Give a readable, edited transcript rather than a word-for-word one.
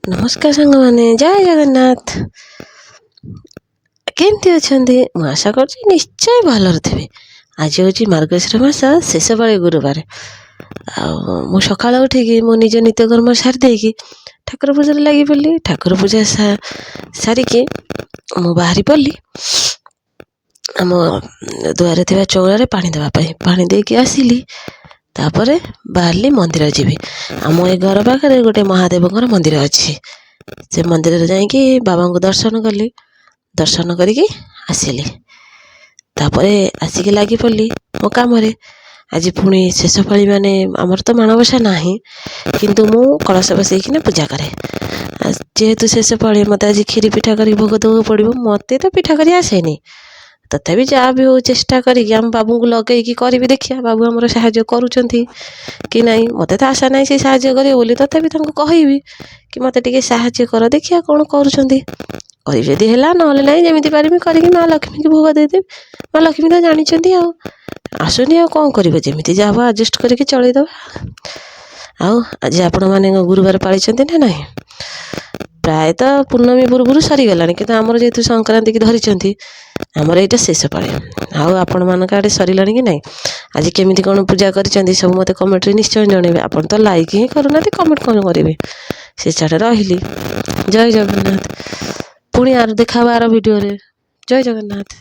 नमस्कार सांग मैंने जय जगन्नाथ केमती अच्छा मु आशा कर निश्चय भलर थे। आज हूँ मार्गशीर मास शेष पाଳି गुरुवार मु सका उठिकी मो निज नित्यकर्म सारी ठाकुर पूजा लगी पड़ी। ठाकुर पूजा सारिकी मु बाहरी पड़ी आम दुआरे थी चौरारे पानी देवाई पानी देकी आसिली। तापर बाहरली मंदिर जीवी आम ए घर पाखे गोटे महादेव मंदिर अच्छी से मंदिर जाकि बाबा को दर्शन कली। दर्शन करके आसिली तापर आसिक लगी पड़ी मो कम आज पुणी शेष पाली माने आमर तो माणबसा ना किंतु मु कलश बसैकिना पूजा करे। जेहेतु शेष पाली मत आज खीरी पिठा कर भोग देव पड़ो मत तो पिठा कर आसेनी तथापि जहाँ भी हो चेष्टा करी बाबू को लगे करी देखिया बाबू आमर साहाଯ୍य करुँच कि नहीं मत तो आशा ना से साहाଯ୍य करे बोली तथापि कहबी कि मत टे साहाଯ୍य कर देखिया कौन करी है ना जमी पारि करी माँ लक्ष्मी की भोग देदेवी। माँ लक्ष्मी तो जानी आसुनी आ कौन कर जमी जहाँ आडजस्ट करके चलदेवा। आज आपण मैंने गुरुवार पाली ना ना प्रायतः पूर्णमी पूर्व सरीगला कि आमर जेहेतु संक्रांति की धरी आमर यहाँ शेष पाली आपण मान आड़े सरला कि ना। आज केमी कौन पूजा कर सब मत कमेंट निश्चय जनइबे। आप तो लाइक ही करूना कमेंट कौन करेंगे से छाड़ रही। जय जगन्नाथ पुणी आर देखा आर वीडियो रे। जय जगन्नाथ।